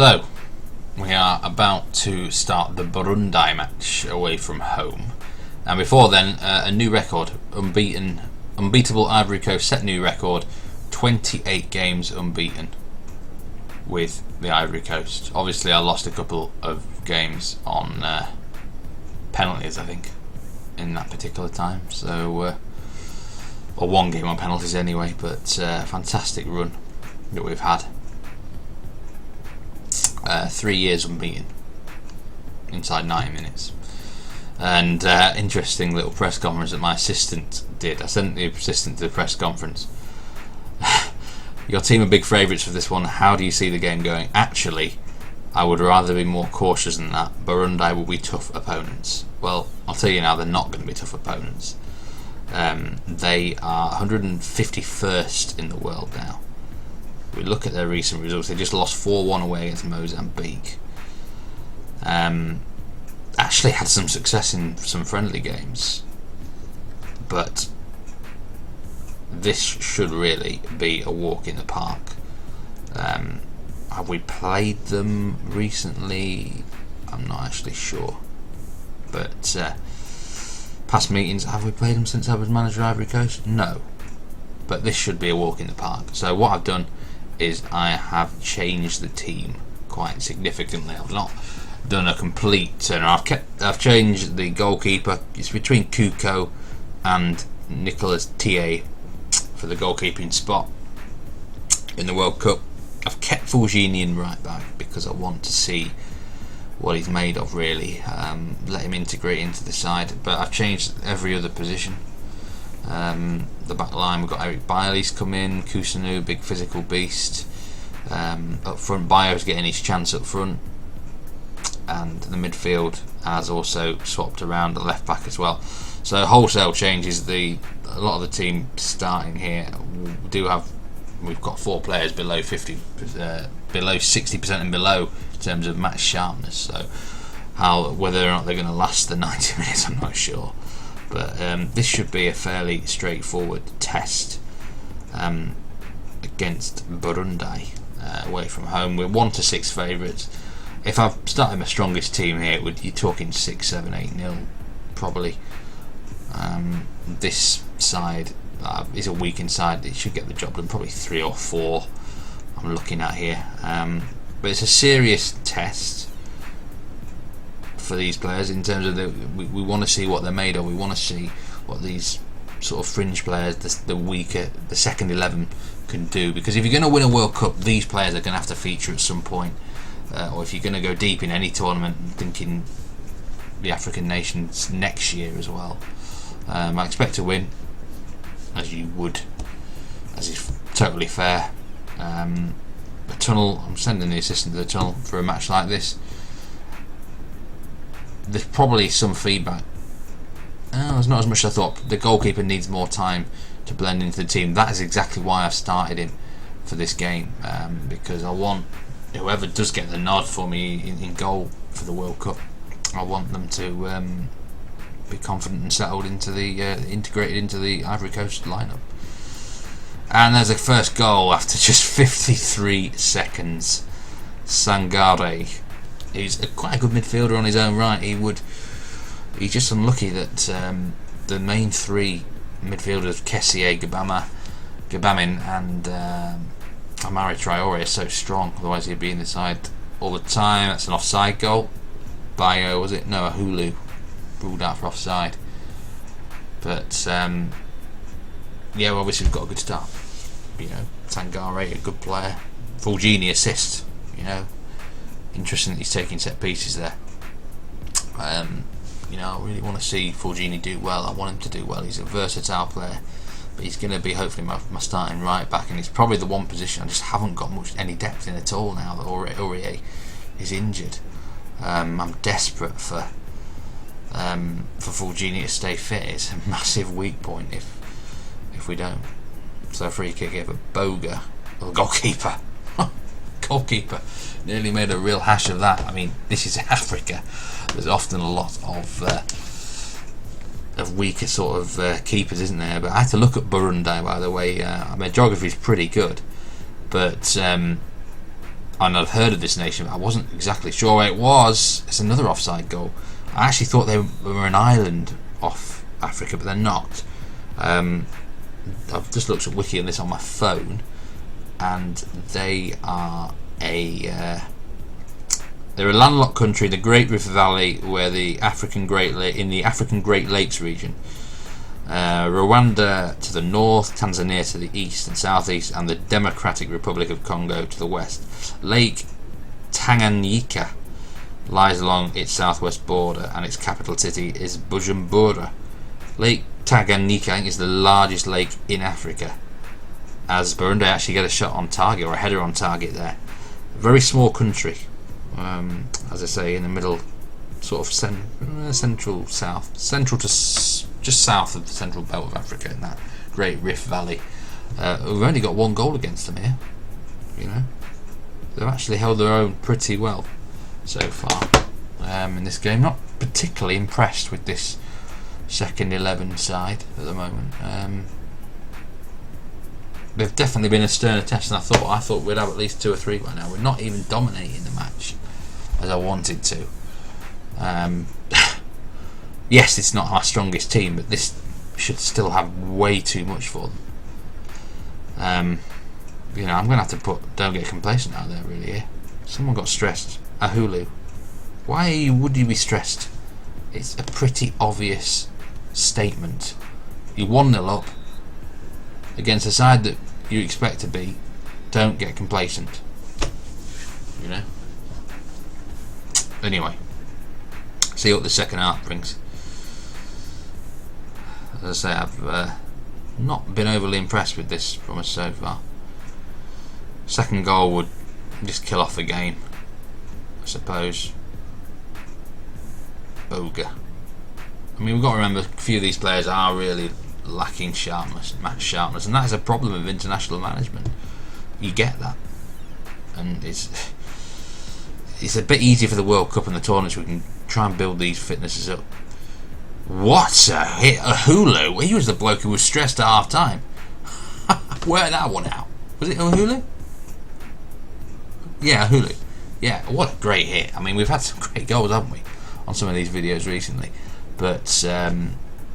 So, we are about to start the Burundi match away from home. And before then, a new record, unbeatable Ivory Coast set new record, 28 games unbeaten with the Ivory Coast. Obviously I lost a couple of games on penalties, I think, in that particular time. So, or one game on penalties anyway, but fantastic run that we've had. 3 years unbeaten inside 90 minutes. And interesting little press conference that my assistant did. I sent the assistant to the press conference. Your team are big favourites for this one. How do you see the game going? Actually, I would rather be more cautious than that. Burundi will be tough opponents. Well, I'll tell you now, they're not going to be tough opponents. They are 151st in the world now. We look at their recent results. They just lost 4-1 away against Mozambique. Actually had some success in some friendly games, but this should really be a walk in the park. Have we played them recently? I'm not actually sure, but past meetings, have we played them since I was manager of Ivory Coast? No, but this should be a walk in the park. So what I've done is I have changed the team quite significantly. I've not done a complete turn. I've changed the goalkeeper. It's between Kuko and Nicolas Thier for the goalkeeping spot in the World Cup. I've kept Fulgini in right back because I want to see what he's made of, really. Let him integrate into the side, but I've changed every other position. The back line, we've got Eric Bailey's come in, Kusanu, big physical beast. Up front, Bayo's getting his chance up front, and the midfield has also swapped around the left back as well. So wholesale changes. A lot of the team starting here we've got 4 players below 50, below 60% and below in terms of match sharpness. So whether or not they're going to last the 90 minutes, I'm not sure. But this should be a fairly straightforward test against Burundi away from home. We're 1-6 favourites. If I've started my strongest team here, you're talking 6-7-8-0 probably. This side is a weakened side. It should get the job done. Probably 3 or 4 I'm looking at here. But it's a serious test for these players in terms of we want to see what they're made of. We want to see what these sort of fringe players, the weaker, the second 11 can do. Because if you're going to win a World Cup, these players are going to have to feature at some point. Or if you're going to go deep in any tournament, thinking the African nations next year as well. I expect to win, as you would, as is totally fair. The tunnel, I'm sending the assistant to the tunnel for a match like this. There's probably some feedback. There's not as much as I thought. The goalkeeper needs more time to blend into the team. That is exactly why I've started him for this game, because I want whoever does get the nod for me in goal for the World Cup, I want them to be confident and settled into the integrated into the Ivory Coast lineup. And there's a first goal after just 53 seconds. Sangare, he's quite a good midfielder on his own right. He's just unlucky that the main 3 midfielders, Kessié, Gabamin and Amari Traore, are so strong, otherwise he'd be in the side all the time. That's an offside goal. Bayo, was it? No, a Hulu ruled out for offside. But yeah, well, obviously we've got a good start. Sangare, a good player. Fulgini assist. Interesting that he's taking set pieces there. I really want to see Fulgini do well. I want him to do well. He's a versatile player. But he's going to be hopefully my starting right back, and it's probably the one position I just haven't got any depth in at all now that Aurier is injured. I'm desperate for Fulgini to stay fit. It's a massive weak point if we don't. So free kick here for Boga, the goalkeeper. Goalkeeper nearly made a real hash of that. I mean, this is Africa. There's often a lot of weaker sort of keepers, isn't there? But I had to look at Burundi, by the way. My geography is pretty good, but and I'd heard of this nation, but I wasn't exactly sure where it was. It's another offside goal. I actually thought they were an island off Africa, but they're not. I've just looked at Wiki on this on my phone, and they are they're a landlocked country in the Great Rift Valley, where in the African Great Lakes region. Rwanda to the north, Tanzania to the east and southeast, and the Democratic Republic of Congo to the west. Lake Tanganyika lies along its southwest border, and its capital city is Bujumbura. Lake Tanganyika, I think, is the largest lake in Africa, as Burundi actually get a shot on target, or a header on target there. A very small country, as I say, in the middle, sort of central to just south of the central belt of Africa, in that Great Rift Valley. We've only got 1 goal against them here. You know, they've actually held their own pretty well so far in this game. Not particularly impressed with this second 11 side at the moment. They've definitely been a sterner test than I thought we'd have at least 2 or 3 by now. We're not even dominating the match as I wanted to. Yes, it's not our strongest team, but this should still have way too much for them. You know, I'm going to have to put "don't get complacent" out there really here. Someone got stressed. Ahulu. Why would you be stressed? It's a pretty obvious statement. You're 1-0 up against a side that you expect to be. Don't get complacent. You know? Anyway, see what the second half brings. As I say, I've not been overly impressed with this from us so far. Second goal would just kill off the game, I suppose. Boga. I mean, we've got to remember, a few of these players are really lacking match sharpness, and that is a problem of international management. You get that, and it's a bit easier for the World Cup and the tournaments. We can try and build these fitnesses up. What a hit! Ahulu. He was the bloke who was stressed at half time. Worked that one out. Was it Ahulu? Yeah, Ahulu. Yeah, what a great hit. I mean, we've had some great goals, haven't we, on some of these videos recently. But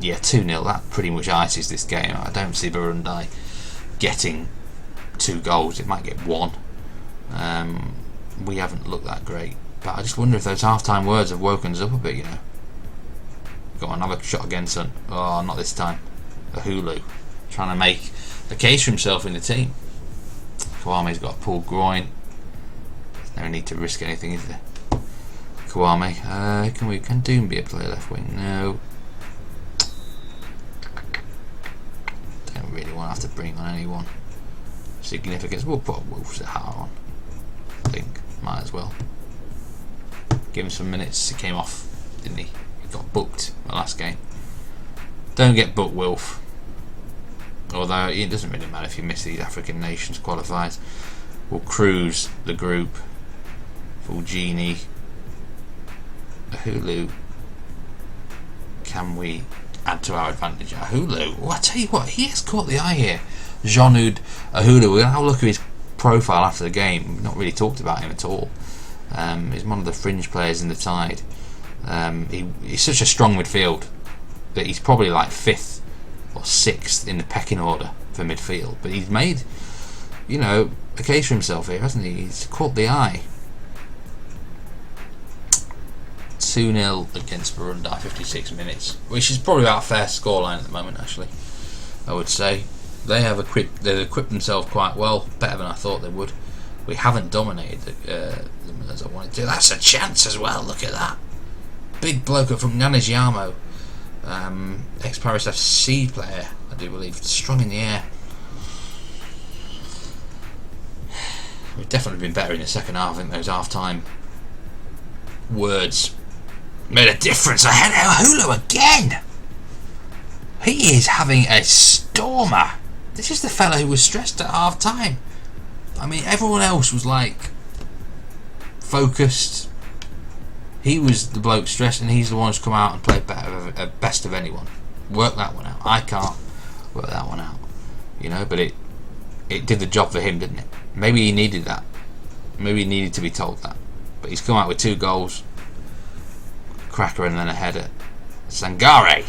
yeah, 2-0. That pretty much ices this game. I don't see Burundi getting 2 goals. It might get 1. We haven't looked that great, but I just wonder if those half-time words have woken us up a bit. You know. Go on, have a shot again, son. Oh, not this time. Ahulu trying to make a case for himself in the team. Kwame's got a pulled groin. There's no need to risk anything, is there? Kwame. Can Doom be a player left wing? No. Don't really want to have to bring on anyone significant. We'll put Wolves at heart on. I think. Might as well. Give him some minutes. He came off, didn't he? He got booked the last game. Don't get booked, Wilf. Although it doesn't really matter if you miss these African nations qualifiers. We'll cruise the group. Fulgini. Ahulu. Can we add to our advantage? Ahulu. Well, I tell you what, he has caught the eye here. Jean-Oud Ahulu. We're going to have a look at his profile after the game. We've not really talked about him at all. He's one of the fringe players in the side. He's such a strong midfield that he's probably like 5th or 6th in the pecking order for midfield. But he's made, you know, a case for himself here, hasn't he? He's caught the eye. 2-0 against Burundi, 56 minutes, which is probably about a fair scoreline at the moment, actually, I would say. They've equipped themselves quite well, better than I thought they would. We haven't dominated them as I wanted to. That's a chance as well, look at that. Big bloke from Nanajiamo, ex-Paris FC player, I do believe, strong in the air. We've definitely been better in the second half. I think those half-time words made a difference. Ahead of Hulu again. He is having a stormer. This is the fella who was stressed at half-time. I mean, everyone else was like focused. He was the bloke stressed, and he's the one who's come out and played better, best of anyone. Work that one out. I can't work that one out, you know. But it did the job for him, didn't it? Maybe he needed that Maybe he needed to be told that. But he's come out with 2 goals, cracker and then a header. Sangare!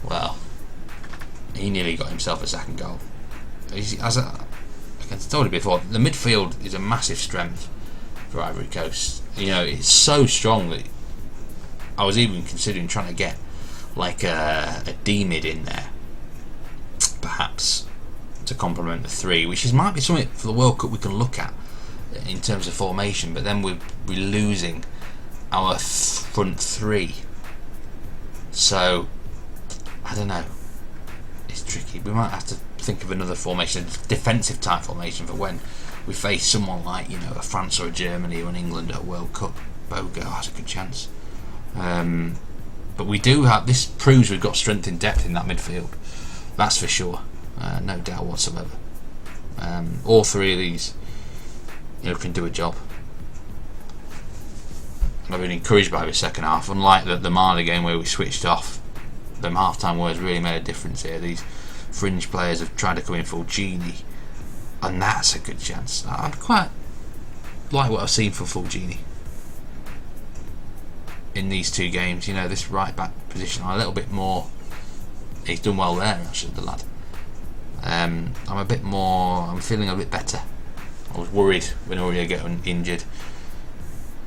Well, he nearly got himself a second goal. As I told you before, the midfield is a massive strength for Ivory Coast. You know, it's so strong that I was even considering trying to get like a D-mid in there, perhaps, to complement the 3, which might be something for the World Cup we can look at in terms of formation, but then we're losing our front 3. So, I don't know. It's tricky. We might have to think of another formation, a defensive type formation, for when we face someone like, you know, a France or a Germany or an England at a World Cup. Bogo has a good chance. But we do have, this proves we've got strength and depth in that midfield. That's for sure. No doubt whatsoever. All 3 of these, you know, can do a job. And I've been encouraged by the second half. Unlike the Mali game where we switched off, them half-time words really made a difference here. These fringe players have tried to come in full genie, and that's a good chance. I quite like what I've seen from Fulgini in these 2 games. You know, this right back position a little bit more. He's done well there, actually, the lad. I'm feeling a bit better. I was worried when we were getting injured.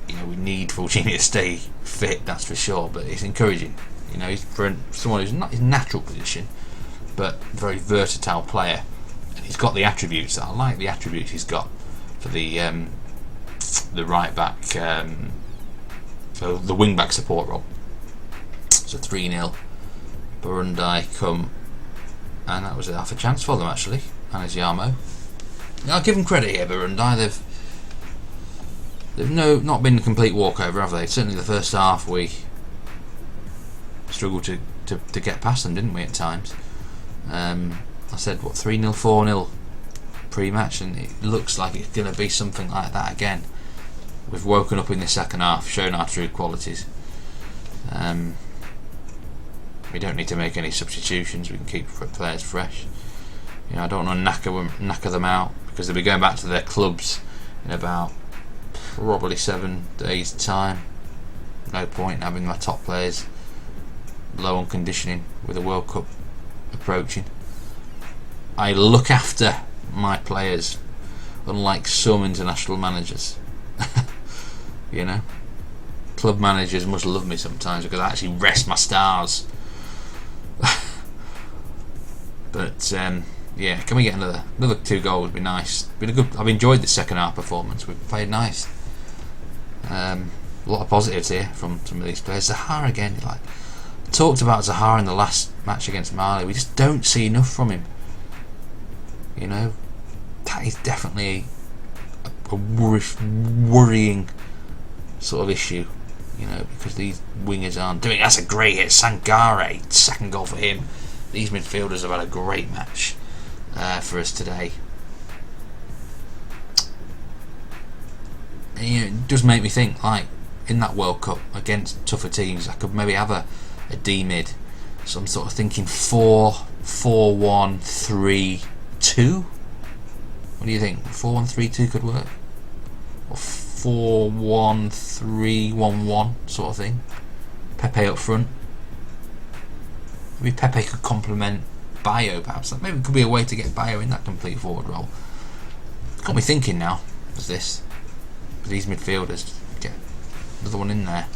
You know, we need Fulgini to stay fit, that's for sure, but it's encouraging. You know, he's for someone who's not his natural position, but very versatile player, and he's got the attributes. I like the attributes he's got for the right back, so the wing back support role. So 3-0, Burundi come, and that was half a chance for them actually. And it's Yamo. Yeah, I'll give them credit here, Burundi. They've not been a complete walkover, have they? Certainly the first half we struggled to get past them, didn't we, at times? I said, 3-0, 4-0 pre-match, and it looks like it's going to be something like that again. We've woken up in the second half, shown our true qualities. We don't need to make any substitutions, we can keep players fresh. You know, I don't want to knacker them out, because they'll be going back to their clubs in about probably 7 days' time. No point in having my top players low on conditioning with the World Cup approaching. I look after my players, unlike some international managers. You know, club managers must love me sometimes because I actually rest my stars. But yeah, can we get another 2 goals? Would be nice. I've enjoyed the second half performance. We've played nice. A lot of positives here from some of these players. Zahar again, like talked about Zahar in the last match against Mali. We just don't see enough from him. You know, that is definitely a worrying sort of issue. You know, because these wingers aren't doing. That's a great hit, Sangare, second goal for him. These midfielders have had a great match for us today. And, you know, it does make me think, like, in that World Cup against tougher teams, I could maybe have a D mid. So I'm sort of thinking 4-1-3-2. What do you think? 4-1-3-2 could work, or 4-1-3-1-1 sort of thing. Pepe up front. Maybe Pepe could complement Bayo, perhaps. Maybe it could be a way to get Bayo in that complete forward role. Got me thinking now. Was this? For these midfielders, get another one in there.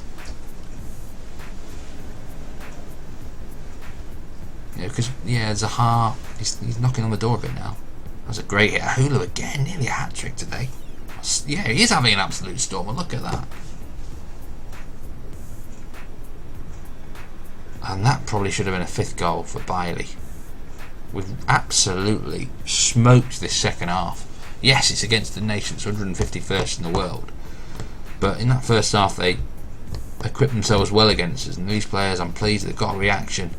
Yeah, because Zahar, he's knocking on the door a bit now. That's a great hit. Hulu again, nearly a hat trick today. Yeah, he is having an absolute storm. Look at that. And that probably should have been a 5th goal for Bailey. We've absolutely smoked this second half. Yes, it's against the nations 151st in the world, but in that first half they equipped themselves well against us, and these players, I'm pleased they've got a reaction.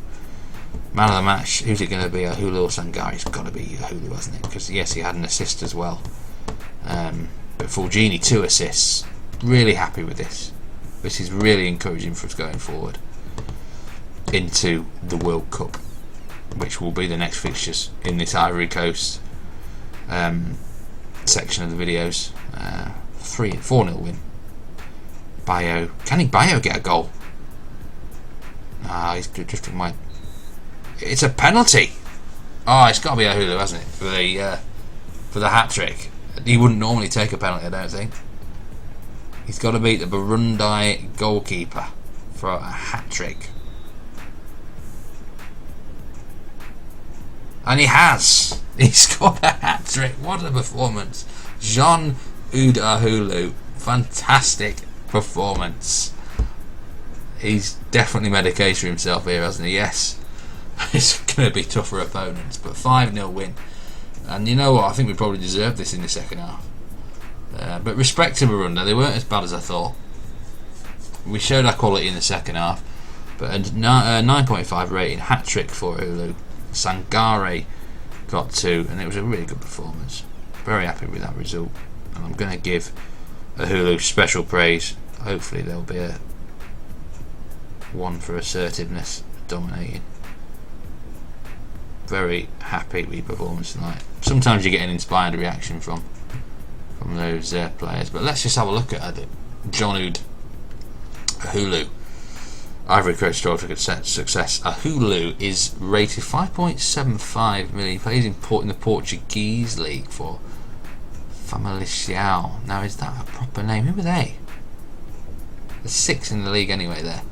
Man of the match, who's it going to be? Hulu or Sangare? It's got to be Hulu, hasn't it? Because yes, he had an assist as well. But Fulgini, 2 assists. Really happy with this. This is really encouraging for us going forward into the World Cup, which will be the next fixtures in this Ivory Coast section of the videos. 4-0 win. Bayo, can Bayo get a goal? He's drifting my. It's a penalty. Oh, it's got to be Ahulu, hasn't it, for the hat trick? He wouldn't normally take a penalty, I don't think. He's got to beat the Burundi goalkeeper for a hat trick, and he has. He's scored a hat trick. What a performance, Jean-Oud Ahulu! Fantastic performance. He's definitely made a case for himself here, hasn't he? Yes. It's going to be tough for opponents, but 5-0 win. And you know what? I think we probably deserved this in the second half. But respect to Burundi, they weren't as bad as I thought. We showed our quality in the second half, but a 9.5 rating, hat trick for Ulu. Sangare got 2, and it was a really good performance. Very happy with that result, and I'm going to give Ahulu special praise. Hopefully there'll be a one for assertiveness, dominating. Very happy with your performance tonight. Sometimes you get an inspired reaction from those players, but let's just have a look at it. Jean-Oud Ahulu, Ivory Coast trophy success. Ahulu is rated 5.75 million. He plays in the Portuguese league for Famalicão. Now, is that a proper name? Who are they? There's 6 in the league anyway there.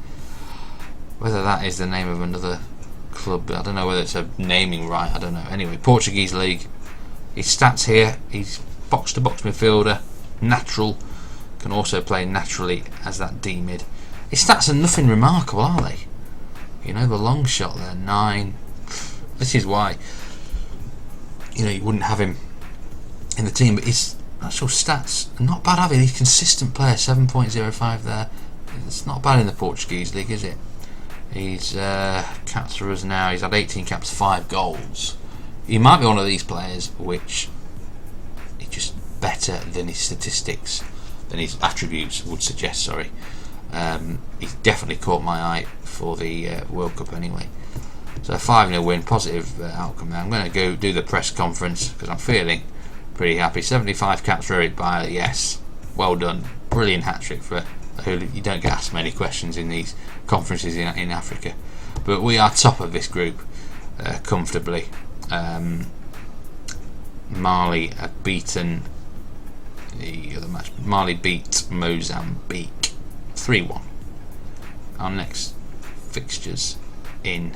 Whether that is the name of another club, I don't know whether it's a naming right, I don't know. Anyway, Portuguese league. His stats here, he's box-to-box midfielder, natural, can also play naturally as that D-mid. His stats are nothing remarkable, are they? You know, the long shot there, 9. This is why, you know, you wouldn't have him in the team, but his actual stats are not bad, have he? He's a consistent player, 7.05 there. It's not bad in the Portuguese league, is it? He's caps for us now. He's had 18 caps, 5 goals. He might be one of these players which is just better than his statistics, than his attributes would suggest. Sorry, he's definitely caught my eye for the World Cup anyway. So 5-0 win, positive outcome there. I'm going to go do the press conference because I'm feeling pretty happy. 75 caps for Eric Bailly. Yes, well done, brilliant hat trick for. You don't get asked many questions in these conferences in Africa, but we are top of this group comfortably. Mali have beaten the other match. Mali beat Mozambique 3-1. Our next fixtures in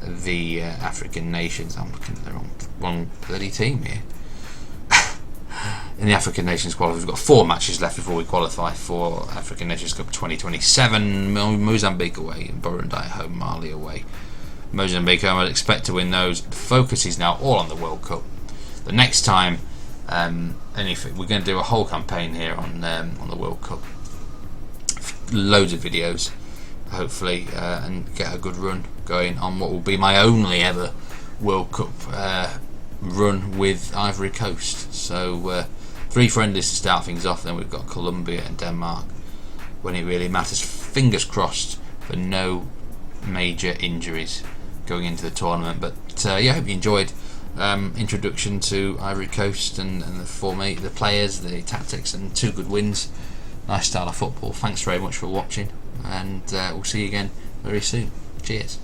the African nations. I'm looking at the wrong bloody team here. In the African Nations qualifiers, we've got 4 matches left before we qualify for African Nations Cup 2027. Mozambique away, and Burundi at home, Mali away. Mozambique, I would expect to win those. The focus is now all on the World Cup. The next time, we're going to do a whole campaign here on the World Cup. Loads of videos, hopefully, and get a good run going on what will be my only ever World Cup run with Ivory Coast. So 3 friendlies to start things off, then we've got Colombia and Denmark when it really matters. Fingers crossed for no major injuries going into the tournament. But I hope you enjoyed introduction to Ivory Coast and the players, the tactics, and 2 good wins. Nice style of football. Thanks very much for watching, and we'll see you again very soon. Cheers.